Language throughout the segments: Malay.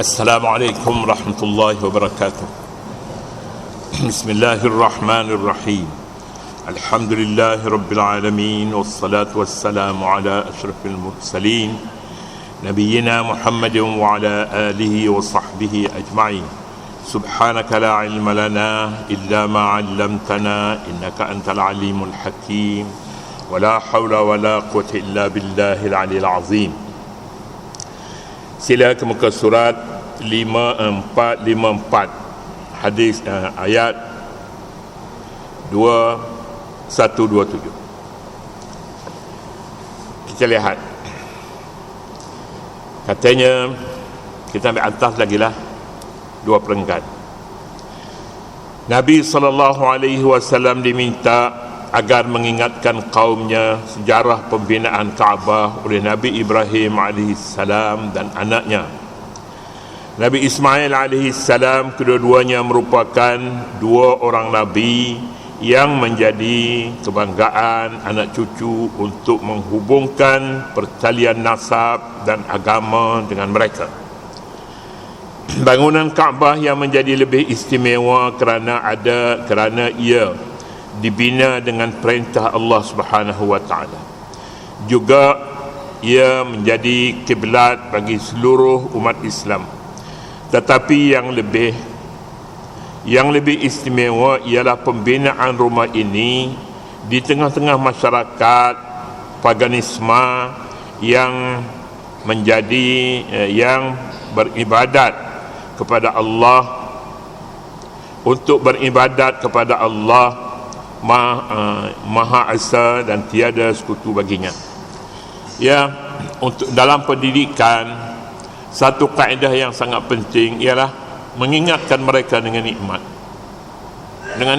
Assalamualaikum warahmatullahi wabarakatuh. Bismillahirrahmanirrahim. Alhamdulillahi rabbil alamin, wassalatu wassalamu ala asyrafil mursalin nabiyyina Muhammadin wa ala alihi wa sahbihi ajma'in. Subhanaka la ilma lana illa ma 'allamtana innaka antal alimul hakim. Wala haula wala quwwata illa billahil aliyil azim. Sila ke muka surat 5454 hadis ayat 2127. Kita lihat, katanya kita ambil atas lagi lah, dua peringkat. Nabi SAW diminta agar mengingatkan kaumnya sejarah pembinaan Kaabah oleh Nabi Ibrahim AS dan anaknya Nabi Ismail AS. Kedua-duanya merupakan dua orang Nabi yang menjadi kebanggaan anak cucu untuk menghubungkan pertalian nasab dan agama dengan mereka. Bangunan Kaabah yang menjadi lebih istimewa kerana ia dibina dengan perintah Allah Subhanahu wa taala. Juga ia menjadi kiblat bagi seluruh umat Islam. Tetapi yang lebih istimewa ialah pembinaan rumah ini di tengah-tengah masyarakat paganisme yang yang beribadat kepada Allah, untuk beribadat kepada Allah Maha Esa dan tiada sekutu baginya. Ya, untuk dalam pendidikan, satu kaedah yang sangat penting ialah mengingatkan mereka dengan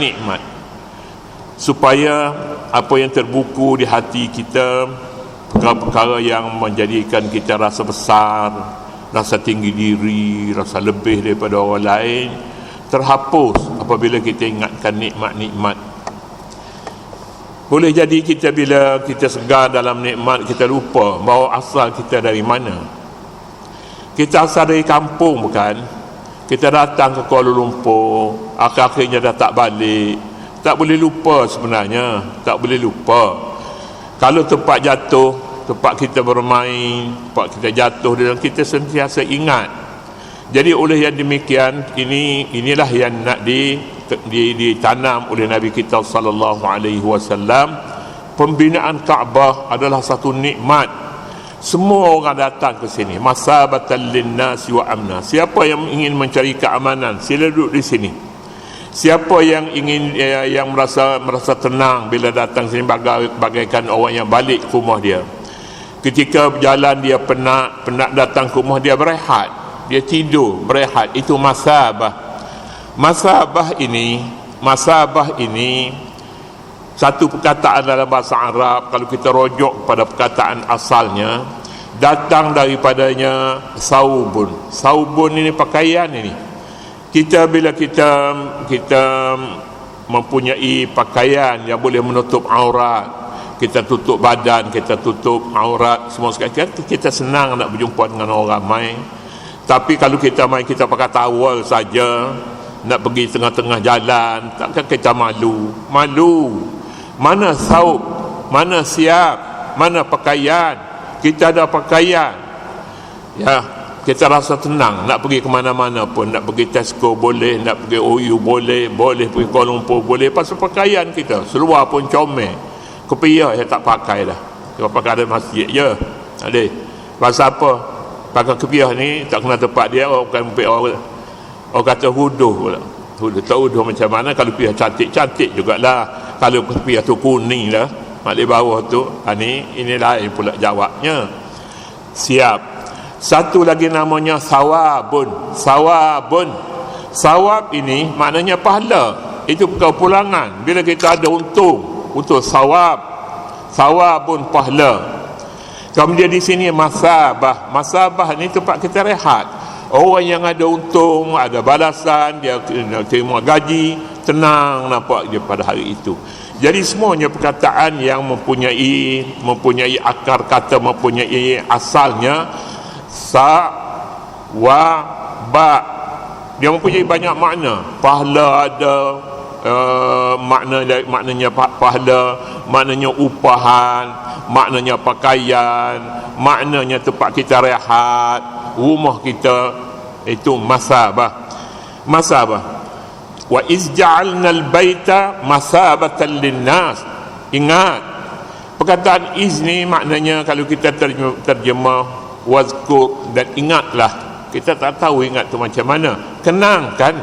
nikmat, supaya apa yang terbuku di hati kita, perkara-perkara yang menjadikan kita rasa besar, rasa tinggi diri, rasa lebih daripada orang lain, terhapus apabila kita ingatkan nikmat-nikmat. Boleh jadi kita bila kita segar dalam nikmat, kita lupa bahawa asal kita dari mana. Kita asal dari kampung bukan? Kita datang ke Kuala Lumpur, akhir-akhirnya dah tak balik. Tak boleh lupa sebenarnya, tak boleh lupa. Kalau tempat jatuh, tempat kita bermain, tempat kita jatuh, dan kita sentiasa ingat. Jadi oleh yang demikian, inilah yang nak ditanam oleh Nabi kita sallallahu alaihi wasallam. Pembinaan Kaabah adalah satu nikmat. Semua orang datang ke sini, masabatan linnasi wa amna. Siapa yang ingin mencari keamanan, sila duduk di sini. Siapa yang ingin yang merasa tenang bila datang sini, bagaikan orang yang balik ke rumah dia. Ketika berjalan dia penat datang ke rumah dia, berehat, dia tidur, berehat. Itu masabah. Masabah ini satu perkataan dalam bahasa Arab. Kalau kita rujuk pada perkataan asalnya, datang daripadanya saubun. Saubun ini pakaian ini. Bila kita mempunyai pakaian yang boleh menutup aurat, kita tutup badan, kita tutup aurat semua sekali, kita senang nak berjumpa dengan orang ramai. Tapi kalau kita kita pakai tawal saja, nak pergi tengah-tengah jalan, takkan kita malu? Mana saub, mana siap, mana pakaian? Kita ada pakaian, ya, kita rasa tenang. Nak pergi ke mana-mana pun, nak pergi Tesco boleh, nak pergi OU boleh pergi Kuala Lumpur boleh, pasal pakaian kita. Seluar pun comel, kepiah saya tak pakai dah, kita pakai ada masjid je. Ada pasal apa? Pakai kepiah ni tak kena tempat dia, orang kata huduh pula. Tak huduh macam mana? Kalau piah cantik jugalah. Kalau piah tu kuning lah, mak di bawah tu, ini lain pula jawabnya. Siap. Satu lagi namanya sawabun. Sawab ini maknanya pahala. Itu kepulangan. Bila kita ada untung, untuk sawabun pahala. Kemudian di sini masabah. Masabah ni tempat kita rehat. Orang yang ada untung, ada balasan, dia terima gaji, tenang nampak dia pada hari itu. Jadi semuanya perkataan yang mempunyai akar kata, mempunyai asalnya sa wa dia mempunyai banyak makna. Pahala ada, maknanya pahala, maknanya upahan, maknanya pakaian, maknanya tempat kita rehat, rumah kita. Itu masabah. Wa iz ja'alnal baita masabatan linnas. Ingat, perkataan iz ni maknanya kalau kita terjemah wazkur, dan ingatlah. Kita tak tahu ingat tu macam mana. Kenangkan.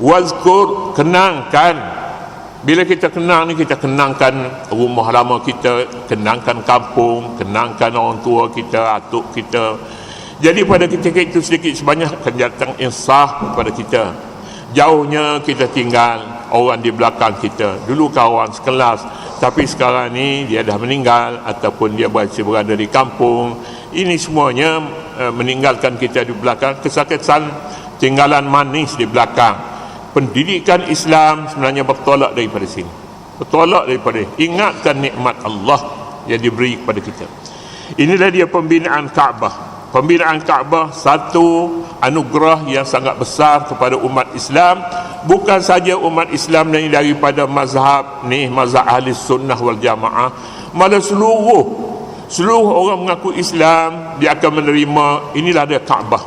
Wazkur, kenangkan. Bila kita kenang ni, kita kenangkan rumah lama kita, kenangkan kampung, kenangkan orang tua kita, atuk kita. Jadi pada ketika itu sedikit sebanyak akan datang insaf kepada kita. Jauhnya kita tinggal orang di belakang kita. Dulu kawan sekelas, tapi sekarang ni dia dah meninggal ataupun dia berada di kampung. Ini semuanya meninggalkan kita di belakang. Kesan-kesan tinggalan manis di belakang. Pendidikan Islam sebenarnya bertolak daripada sini. Bertolak daripada ingatkan nikmat Allah yang diberi kepada kita. Inilah dia pembinaan Kaabah. Pembinaan Kaabah satu anugerah yang sangat besar kepada umat Islam. Bukan saja umat Islam ini daripada mazhab ahli sunnah wal jamaah, malah seluruh orang mengaku Islam, dia akan menerima. Inilah dia Kaabah,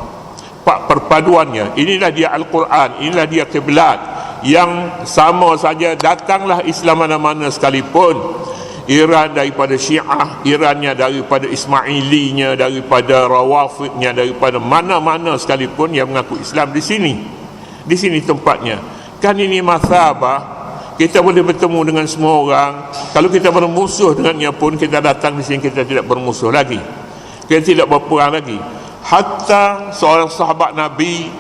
perpaduannya. Inilah dia Al-Quran, inilah dia kiblat yang sama saja. Datanglah Islam mana-mana sekalipun, Iran daripada Syiah, Irannya daripada Ismailinya, daripada Rawafidnya, daripada mana-mana sekalipun yang mengaku Islam di sini tempatnya. Kan ini masabah. Kita boleh bertemu dengan semua orang. Kalau kita bermusuh dengannya pun, kita datang di sini, kita tidak bermusuh lagi, kita tidak berperang lagi. Hatta seorang sahabat Nabi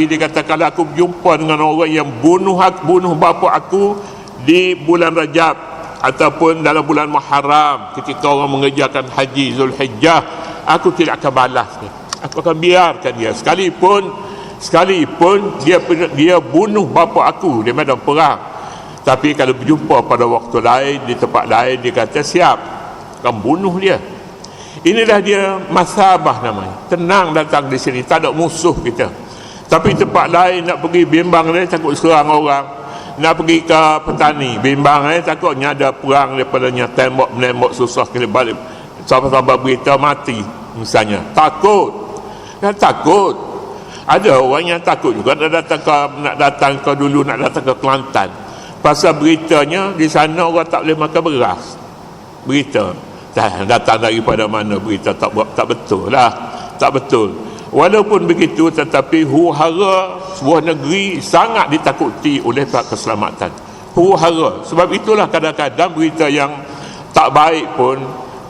dia kata, kalau aku berjumpa dengan orang yang bunuh bapa aku di bulan Rajab ataupun dalam bulan Muharram, ketika orang mengerjakan haji Zulhijjah, aku tidak akan balas dia. Aku akan biarkan dia, sekalipun dia bunuh bapa aku di medan perang. Tapi kalau berjumpa pada waktu lain, di tempat lain, dia kata siap, akan bunuh dia. Inilah dia masabah namanya. Tenang datang di sini, tak ada musuh kita. Tapi tempat lain nak pergi bimbang dia, takut serang orang. Nak pergi ke petani bimbang, takutnya ada perang daripadanya, menembak susah kena balik, sahabat-sahabat berita mati misalnya. Takut. Ada orang yang takut juga nak datang ke Kelantan. Pasal beritanya di sana orang tak boleh makan beras. Berita datang daripada mana berita tak betul lah. Tak betul. Walaupun begitu, tetapi huru-hara sebuah negeri sangat ditakuti oleh pihak keselamatan. Huru-hara. Sebab itulah kadang-kadang berita yang tak baik pun,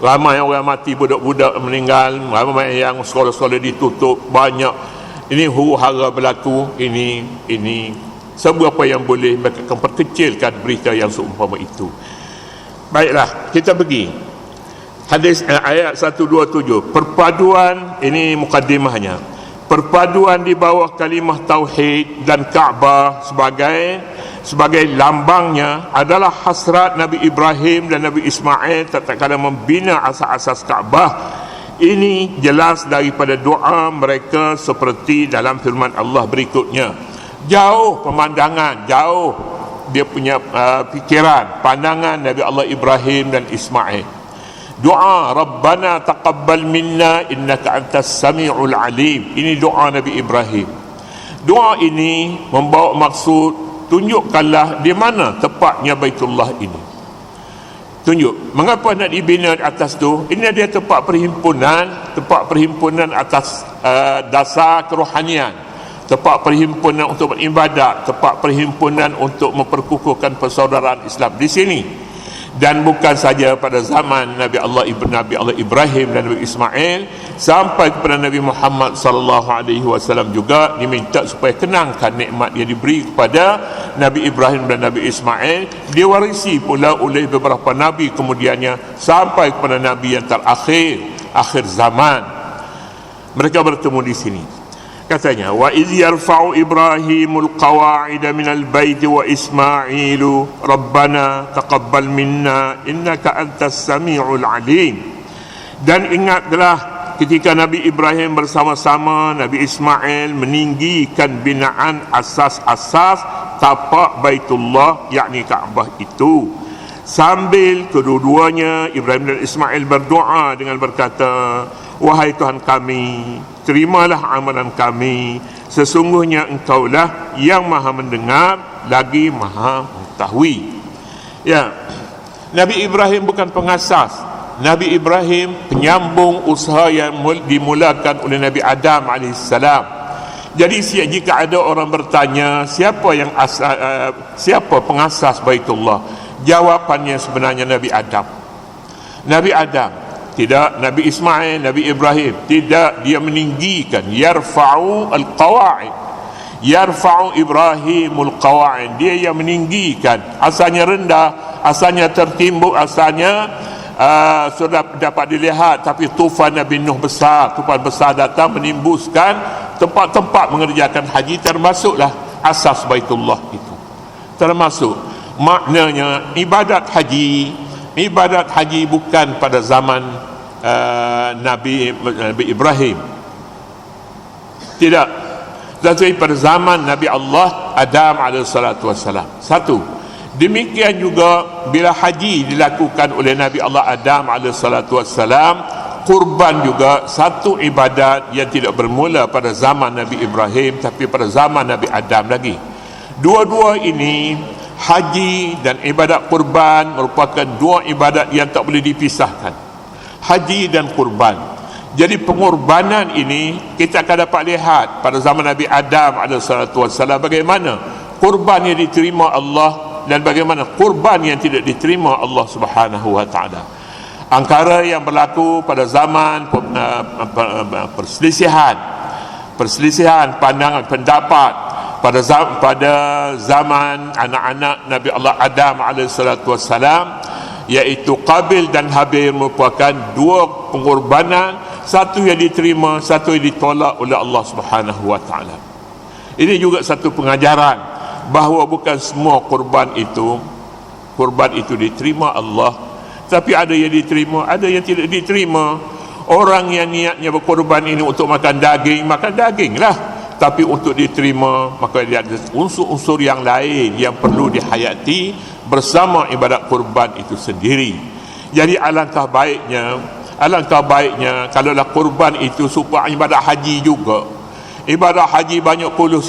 ramai orang mati, budak-budak meninggal, ramai yang sekolah-sekolah ditutup, banyak. Ini huru-hara berlaku. Ini seberapa yang boleh mereka akan perkecilkan berita yang seumpama itu. Baiklah, kita pergi hadis ayat 127. Perpaduan, ini mukaddimahnya. Perpaduan di bawah kalimah tauhid dan Kaabah sebagai lambangnya adalah hasrat Nabi Ibrahim dan Nabi Ismail tatkala membina asas-asas Kaabah. Ini jelas daripada doa mereka seperti dalam firman Allah berikutnya. Jauh pemandangan, jauh dia punya fikiran, pandangan Nabi Allah Ibrahim dan Ismail. Doa Rabbana taqabbal minna innaka antas sami'ul alim. Ini doa Nabi Ibrahim. Doa ini membawa maksud, tunjukkanlah di mana tepatnya Baitullah ini. Tunjuk mengapa nak dibina di atas tu. Ini dia tempat perhimpunan atas dasar kerohanian, tempat perhimpunan untuk beribadat, tempat perhimpunan untuk memperkukuhkan persaudaraan Islam di sini. Dan bukan saja pada zaman Nabi Allah Ibrahim dan Nabi Ismail, sampai kepada Nabi Muhammad sallallahu alaihi wasallam juga diminta supaya kenangkan nikmat yang diberi kepada Nabi Ibrahim dan Nabi Ismail, diwarisi pula oleh beberapa nabi kemudiannya sampai kepada nabi yang terakhir, akhir zaman. Mereka bertemu di sini. Katanya, wa iz yarfa'u Ibrahimul qawa'ida minal baiti wa Ismailu Rabbana taqabbal minna innaka antas sami'ul alim. Dan ingatlah ketika Nabi Ibrahim bersama-sama Nabi Ismail meninggikan binaan asas-asas tapak Baitullah, yakni Kaabah itu, sambil kedua-duanya Ibrahim dan Ismail berdoa dengan berkata, wahai Tuhan kami, terimalah amalan kami, sesungguhnya Engkaulah yang maha mendengar lagi maha mengetahui. Ya, Nabi Ibrahim bukan pengasas. Nabi Ibrahim penyambung usaha yang dimulakan oleh Nabi Adam AS. Jadi jika ada orang bertanya siapa pengasas Baitullah, jawapannya sebenarnya Nabi Adam. Nabi Adam, tidak Nabi Ismail, Nabi Ibrahim, tidak. Dia meninggikan, yarfa'u al-qawa'id, yarfa'u Ibrahimul qawa'id. Dia yang meninggikan. Asalnya rendah, asalnya tertimbuk, asalnya sudah dapat dilihat, tapi tufan Nabi Nuh besar, tufan besar datang menimbuskan tempat-tempat mengerjakan haji, termasuklah asas Baitullah itu. Termasuk maknanya ibadat haji bukan pada zaman Nabi Ibrahim, tidak, tetapi pada zaman Nabi Allah Adam alaihissalam. Satu. Demikian juga bila haji dilakukan oleh Nabi Allah Adam alaihissalam, kurban juga satu ibadat yang tidak bermula pada zaman Nabi Ibrahim, tapi pada zaman Nabi Adam lagi. Dua-dua ini, haji dan ibadat kurban, merupakan dua ibadat yang tak boleh dipisahkan. Haji dan kurban. Jadi pengorbanan ini kita akan dapat lihat pada zaman Nabi Adam alaihissalam bagaimana kurban yang diterima Allah dan bagaimana kurban yang tidak diterima Allah Subhanahu wa taala. Angkara yang berlaku pada zaman perselisihan pandangan pendapat pada zaman anak-anak Nabi Allah Adam alaihissalam, iaitu Qabil dan Habil, merupakan dua pengorbanan, satu yang diterima, satu yang ditolak oleh Allah Subhanahu wa taala. Ini juga satu pengajaran bahawa bukan semua kurban itu diterima Allah, tapi ada yang diterima, ada yang tidak diterima. Orang yang niatnya berkorban ini untuk makan daginglah, tapi untuk diterima maka dia ada unsur-unsur yang lain yang perlu dihayati bersama ibadat kurban itu sendiri. Jadi alangkah baiknya kalaulah kurban itu supaya ibadat haji juga. Ibadat haji banyak puluh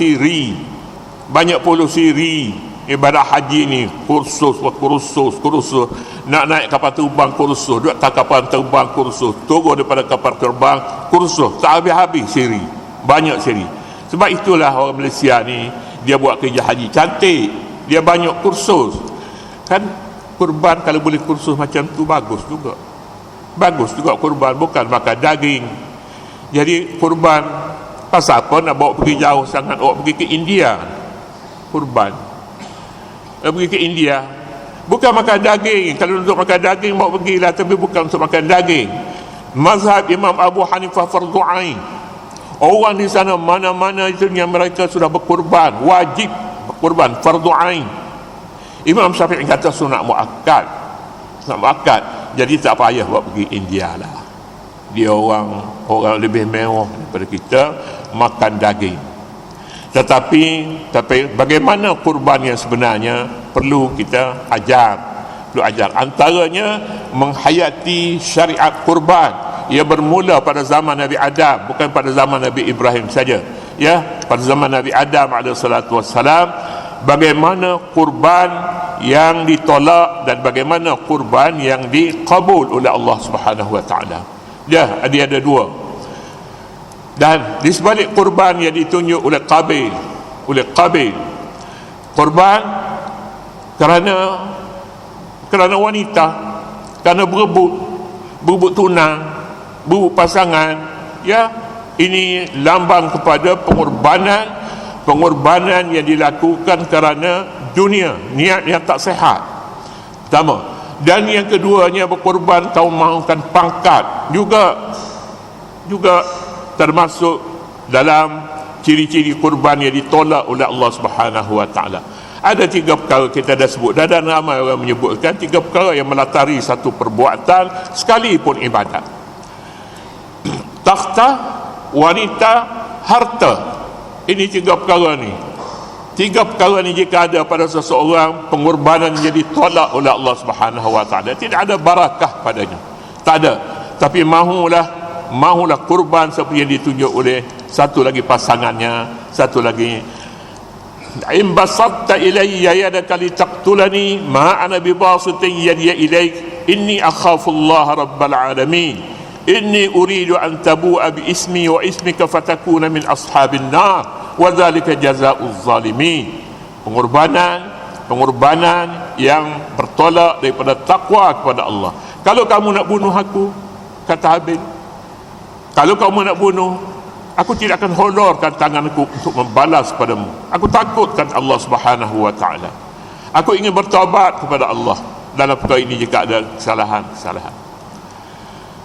ibadat haji ni, kursus, nak naik kapal terbang kursus, duduk atas kapal terbang kursus, turun daripada kapal terbang kursus, tak habis-habis banyak siri. Sebab itulah orang Malaysia ni, dia buat kerja haji cantik, dia banyak kursus kan. Kurban kalau boleh kursus macam tu bagus juga kurban, bukan makan daging. Jadi kurban pasal apa nak bawa pergi jauh sangat, bawa pergi ke India kurban, pergi ke India bukan makan daging. Kalau untuk makan daging bawa pergilah, tapi bukan untuk makan daging. Mazhab Imam Abu Hanifah fardu ain. Orang di sana mana-mana itu yang mereka sudah berkurban, wajib berkurban, fardu ain. Imam Syafi'i kata sunat muakkad. Jadi tak payah bawa pergi India lah. Dia orang lebih mewah daripada kita, makan daging. Tetapi bagaimana kurban yang sebenarnya perlu kita ajar. Antaranya menghayati syariat kurban. Ia bermula pada zaman Nabi Adam, bukan pada zaman Nabi Ibrahim saja. Ya, pada zaman Nabi Adam alaihissalam, bagaimana kurban yang ditolak dan bagaimana kurban yang dikabul oleh Allah Subhanahu wa taala. Ya, dia ada dua. Dan di sebalik kurban yang ditunjuk oleh Qabil, kurban kerana wanita, kerana berebut tunang, berebut pasangan, ya, ini lambang kepada pengorbanan yang dilakukan kerana dunia, niat yang tak sihat. Pertama. Dan yang keduanya, berkorban kau mahukan pangkat, juga termasuk dalam ciri-ciri kurban yang ditolak oleh Allah Subhanahu wa taala. Ada 3 perkara kita dah sebut, dan ramai orang menyebutkan 3 perkara yang melatari satu perbuatan sekalipun ibadat. takhta, wanita, harta. Ini 3 perkara ni. 3 perkara ni jika ada pada seseorang, pengorbanan jadi tolak oleh Allah Subhanahu wa taala. Tidak ada barakah padanya. Tak ada. Tapi mahulah kurban seperti yang ditunjuk oleh satu lagi pasangannya, satu lagi, in basatta ilayya yadaka litaqtulani ma ana bibasitin yadiya ilaik inni akhafu Allah rabbal alamin inni uridu an tabu'a bi ismi wa ismika fatakuna min ashabin nar wa dhalika jazaa'uz zalimin. Pengorbanan yang bertolak daripada takwa kepada Allah. Kalau kamu nak bunuh aku, kata Habil, kalau kamu nak bunuh aku, tidak akan hulurkan tanganku untuk membalas padamu. Aku takutkan Allah Subhanahu wa taala. Aku ingin bertaubat kepada Allah dalam perkara ini jika ada kesalahan.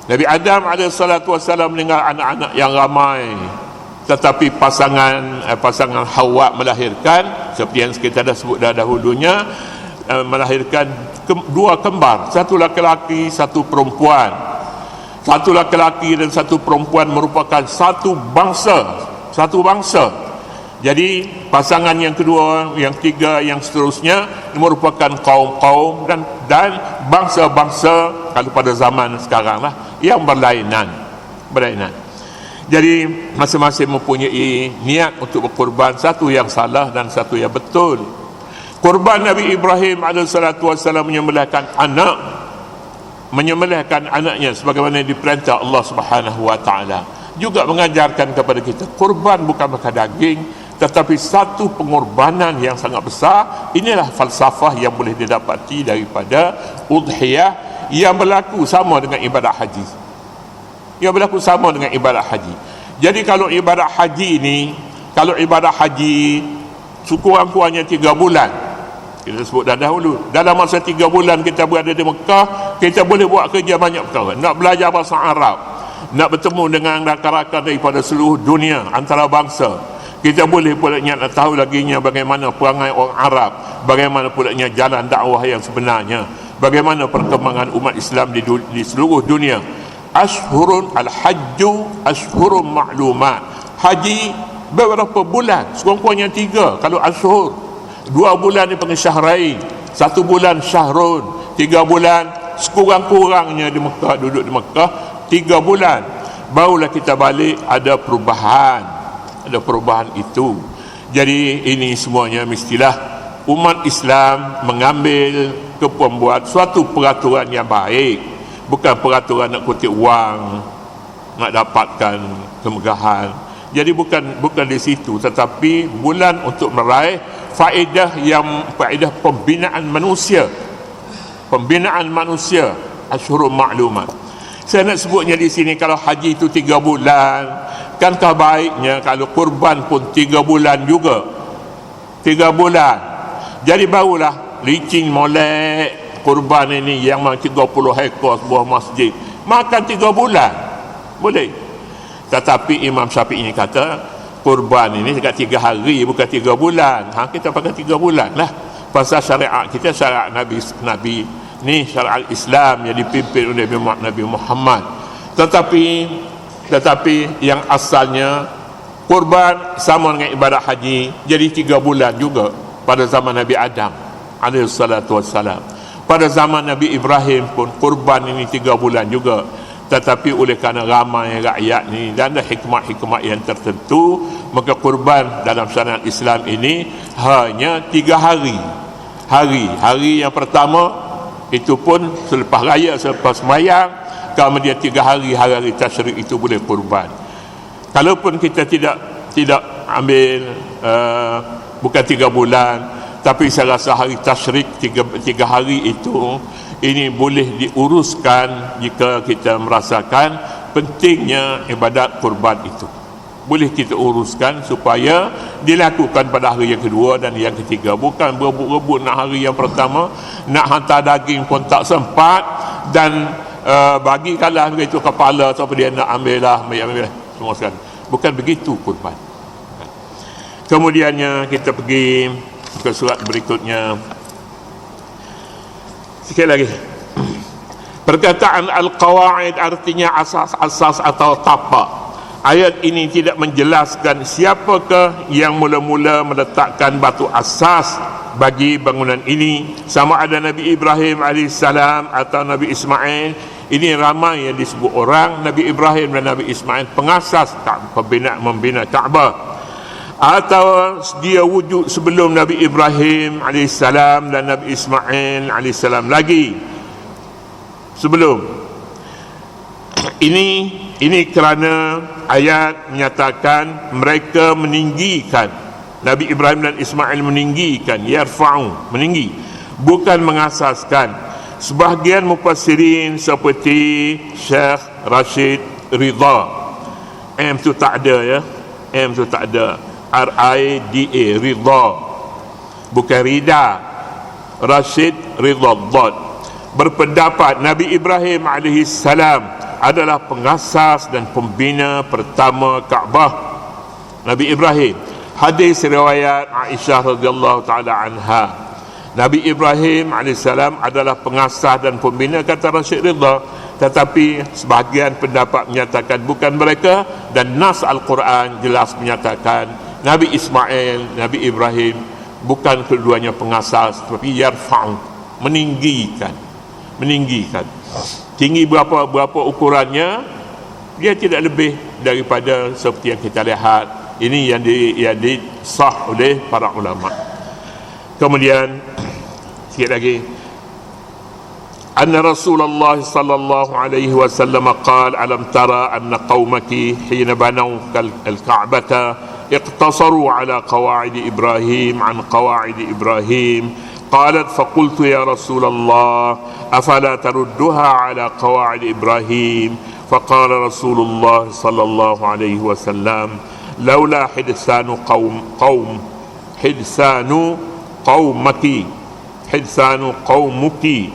Nabi Adam AS meninggal anak-anak yang ramai, tetapi pasangan Hawa melahirkan, seperti yang kita dah sebut dahulunya, melahirkan 2 kembar, satu laki-laki, satu perempuan. Satu laki-laki dan satu perempuan merupakan satu bangsa. Jadi pasangan yang kedua, yang ketiga, yang seterusnya merupakan kaum-kaum dan bangsa-bangsa, kalau pada zaman sekarang lah, yang berlainan. Jadi masing-masing mempunyai niat untuk berkorban, satu yang salah dan satu yang betul. Korban Nabi Ibrahim AS menyembelihkan anaknya sebagaimana diperintah Allah Subhanahu wa taala. Juga mengajarkan kepada kita, korban bukan makan daging, tetapi satu pengorbanan yang sangat besar. Inilah falsafah yang boleh didapati daripada udhiyah, yang berlaku sama dengan ibadat haji. Jadi kalau ibadat haji sekurang-kurangnya 3 bulan, kita sebut dah dahulu, dalam masa 3 bulan kita berada di Mekah, kita boleh buat kerja banyak perkara. Nak belajar bahasa Arab, nak bertemu dengan rakan-rakan daripada seluruh dunia, antara bangsa. Kita boleh pula nak tahu lagi bagaimana perangai orang Arab, bagaimana pula jalan dakwah yang sebenarnya, bagaimana perkembangan umat Islam di seluruh dunia. Ashhurun al-hajju ashhurun ma'lumat. Haji beberapa bulan, sekurang-kurangnya 3. Kalau ashhur, 2 bulan dipanggil syahrain, 1 bulan syahrun, 3 bulan sekurang-kurangnya di Mekah, duduk di Mekah 3 bulan. Barulah kita balik, ada perubahan itu. Jadi ini semuanya mestilah umat Islam mengambil pembuat suatu peraturan yang baik, bukan peraturan nak kutip wang, nak dapatkan kemegahan. Jadi bukan di situ, tetapi bulan untuk meraih faedah pembinaan manusia, Ashhurul Ma'lumat. Saya nak sebutnya di sini, kalau haji itu 3 bulan, kankah baiknya kalau kurban pun 3 bulan juga? 3 bulan. Jadi barulah licin molek kurban ini yang 30 ekor sebuah masjid, makan 3 bulan boleh. Tetapi Imam Syafi'i ini kata kurban ini dekat 3 hari, bukan 3 bulan. Kita pakai 3 bulan lah, pasal syariat kita, syariat Nabi ni, syariat Islam yang dipimpin oleh Nabi Muhammad. Tetapi yang asalnya kurban sama dengan ibadat haji, jadi 3 bulan juga pada zaman Nabi Adam AS. Pada zaman Nabi Ibrahim pun kurban ini 3 bulan juga. Tetapi oleh kerana ramai rakyat ni dan ada hikmah-hikmah yang tertentu, maka kurban dalam syariat Islam ini hanya 3 hari. Hari yang pertama itu pun selepas raya, selepas sembahyang, kemudian 3 hari tasyrik itu boleh kurban. Kalaupun kita tidak ambil bukan 3 bulan, tapi saya rasa hari tasyrik 3 hari itu, ini boleh diuruskan jika kita merasakan pentingnya ibadat kurban itu. Boleh kita uruskan supaya dilakukan pada hari yang kedua dan yang ketiga. Bukan berebut-rebut nak hari yang pertama, nak hantar daging pun tak sempat, dan bagikanlah begitu kepala, siapa dia nak ambil semua sekali. Bukan begitu kurban. Kemudiannya kita pergi ke surat berikutnya. Sekali lagi, Perkataan al-qawaid artinya asas-asas atau tapak. Ayat ini tidak menjelaskan siapakah yang mula-mula meletakkan batu asas bagi bangunan ini, sama ada Nabi Ibrahim AS atau Nabi Ismail. Ini ramai yang disebut orang Nabi Ibrahim dan Nabi Ismail pengasas membina Kaabah, atau dia wujud sebelum Nabi Ibrahim AS dan Nabi Ismail AS lagi sebelum. Ini kerana ayat menyatakan mereka meninggikan, Nabi Ibrahim dan Ismail meninggikan, yarfa'u, meninggi, bukan mengasaskan. Sebahagian mufassirin seperti Syekh Rashid Ridha, M tu tak ada ya, M tu tak ada, R-I-D-A, Ridha, bukan Rida, Rashid Ridha Dhad, berpendapat Nabi Ibrahim AS adalah pengasas dan pembina pertama Kaabah. Nabi Ibrahim. Hadis riwayat Aisyah radhiyallahu taala anha, Nabi Ibrahim AS adalah pengasas dan pembina, kata Rashid Ridha. Tetapi sebahagian pendapat menyatakan bukan mereka, dan nas Al-Quran jelas menyatakan Nabi Ismail, Nabi Ibrahim bukan keduanya pengasas, tetapi yarfa'u, meninggikan. Tinggi berapa ukurannya, dia tidak lebih daripada seperti yang kita lihat. Ini yang disah oleh para ulama. Kemudian sikit lagi, anna Rasulullah sallallahu alaihi wasallam qala alam tara anna qaumaki hina banaw al-Ka'bata iqtasaru ala qawa'id Ibrahim an qawa'id Ibrahim. قالت فقلت يا رسول الله أفلا تردها على قواعد إبراهيم؟ فقال رسول الله صلى الله عليه وسلم لولا حدثان قومك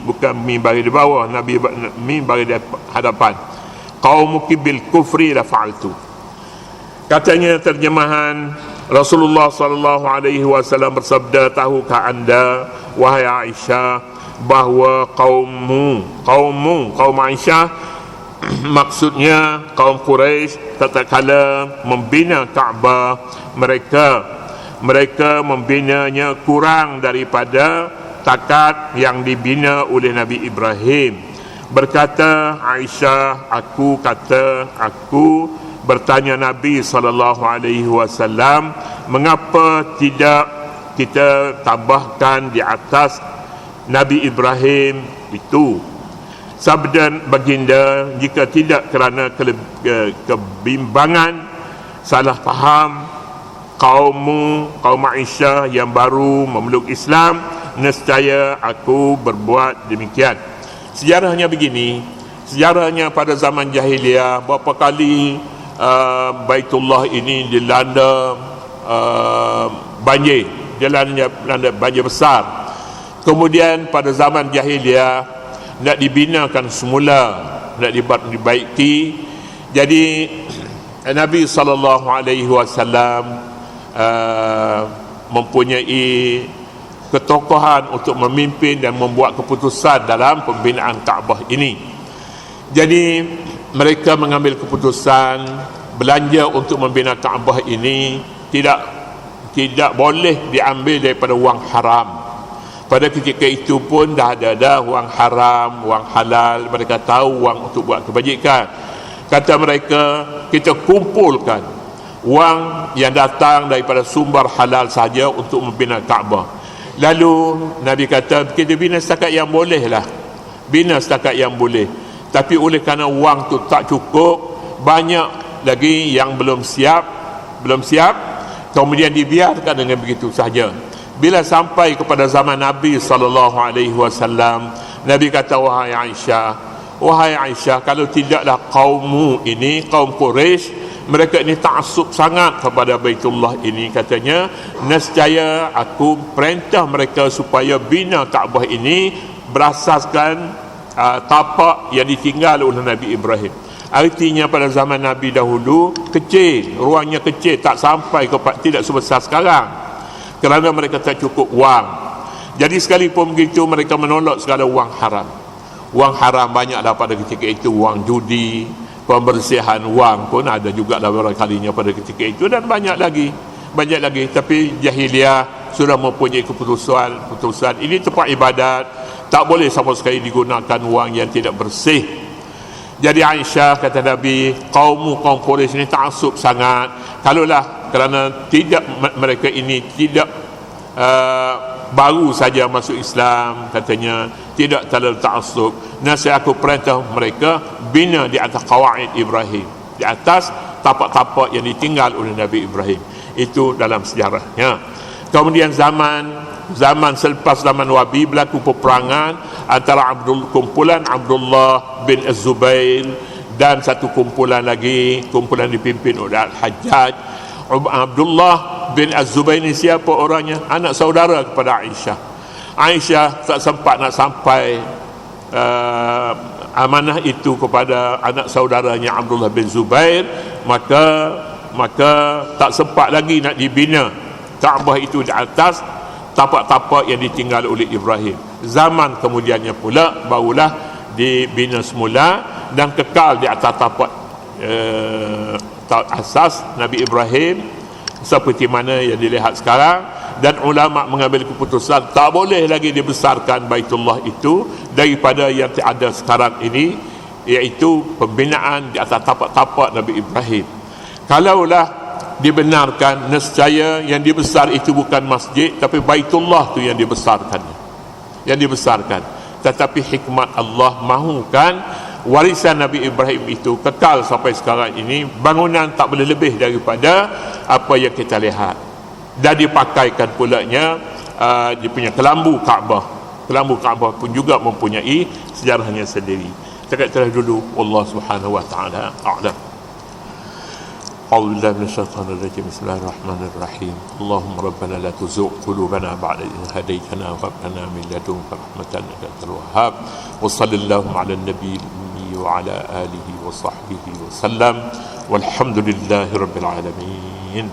bukan min bagi di bawah, Nabi min bagi di hadapan, qaumuki bil kufri la fa'altu. Katanya terjemahan Rasulullah sallallahu alaihi wasallam bersabda, tahukah anda wahai Aisyah bahawa kaum Aisyah maksudnya kaum Quraisy tatkala membina Kaabah, mereka membinanya kurang daripada takat yang dibina oleh Nabi Ibrahim. Berkata Aisyah, aku bertanya Nabi SAW, mengapa tidak kita tambahkan di atas Nabi Ibrahim itu? Sabda baginda, jika tidak kerana kebimbangan, salah faham kaum Aisyah yang baru memeluk Islam, nescaya aku berbuat demikian. Sejarahnya begini, sejarahnya pada zaman jahiliah, berapa kali Baitullah ini dilanda banjir, dilanda banjir besar. Kemudian pada zaman jahiliah nak dibinakan semula, nak dibaiki. Jadi Nabi SAW mempunyai ketokohan untuk memimpin dan membuat keputusan dalam pembinaan Kaabah ini. Jadi mereka mengambil keputusan belanja untuk membina Kaabah ini tidak boleh diambil daripada wang haram. Pada ketika itu pun dah ada wang haram, wang halal. Mereka tahu wang untuk buat kebajikan. Kata mereka, kita kumpulkan wang yang datang daripada sumber halal saja untuk membina Kaabah. Lalu Nabi kata, kita bina setakat yang boleh lah, bina setakat yang boleh. Tapi oleh kerana wang tu tak cukup, banyak lagi yang belum siap, kemudian dibiarkan dengan begitu saja. Bila sampai kepada zaman Nabi SAW, Nabi kata, wahai Aisyah, kalau tidaklah kaummu ini, kaum Quraisy, mereka ini ta'assub sangat kepada Baitullah ini, katanya, nescaya aku perintah mereka supaya bina Kaabah ini berasaskan tapak yang ditinggal oleh Nabi Ibrahim. Artinya pada zaman Nabi dahulu kecil, ruangnya kecil, tak sampai tidak sebesar sekarang, kerana mereka tak cukup wang. Jadi sekalipun begitu, mereka menolak segala wang haram. Wang haram banyaklah pada ketika itu, wang judi, pembersihan wang pun ada juga beberapa kalinya pada ketika itu, dan banyak lagi. Tapi jahiliah sudah mempunyai keputusan ini tempat ibadat, tak boleh sama sekali digunakan wang yang tidak bersih. Jadi Aisyah kata Nabi, kaum Quraisy ini ta'assub sangat. Kalaulah kerana tidak mereka ini tidak baru saja masuk Islam, katanya tidak terlalu ta'assub, nasihat aku perintah mereka bina di atas qawaid Ibrahim, di atas tapak-tapak yang ditinggal oleh Nabi Ibrahim. Itu dalam sejarahnya. Kemudian zaman selepas zaman Wabi berlaku peperangan antara kumpulan Abdullah bin Az-Zubair dan satu kumpulan lagi, kumpulan dipimpin oleh Al-Hajjaj. Abdullah bin Az-Zubair ini siapa orangnya? Anak saudara kepada Aisyah. Aisyah tak sempat nak sampai amanah itu kepada anak saudaranya Abdullah bin Zubair, maka tak sempat lagi nak dibina Kaabah itu di atas tapak-tapak yang ditinggal oleh Ibrahim. Zaman kemudiannya pula barulah dibina semula dan kekal di atas tapak asas Nabi Ibrahim seperti mana yang dilihat sekarang. Dan ulama mengambil keputusan tak boleh lagi dibesarkan Baitullah itu daripada yang ada sekarang ini, iaitu pembinaan di atas tapak-tapak Nabi Ibrahim. Kalaulah dibenarkan, nescaya yang dibesar itu bukan masjid tapi Baitullah tu yang dibesarkan. Tetapi hikmat Allah mahukan warisan Nabi Ibrahim itu kekal sampai sekarang ini. Bangunan tak boleh lebih daripada apa yang kita lihat, dan dipakaikan pulanya dia punya kelambu Kaabah pun juga mempunyai sejarahnya sendiri. Cakap terus dulu, Allah Subhanahu wa taala a'lam. أعوذ بالله من الشيطان الرجيم بسم الله الرحمن الرحيم اللهم ربنا لا تزغ قلوبنا بعد إذ هديتنا وهب لنا من لدنك رحمة إنك أنت الوهاب وصلى اللهم على النبي الأمي وعلى آله وصحبه وسلم والحمد لله رب العالمين.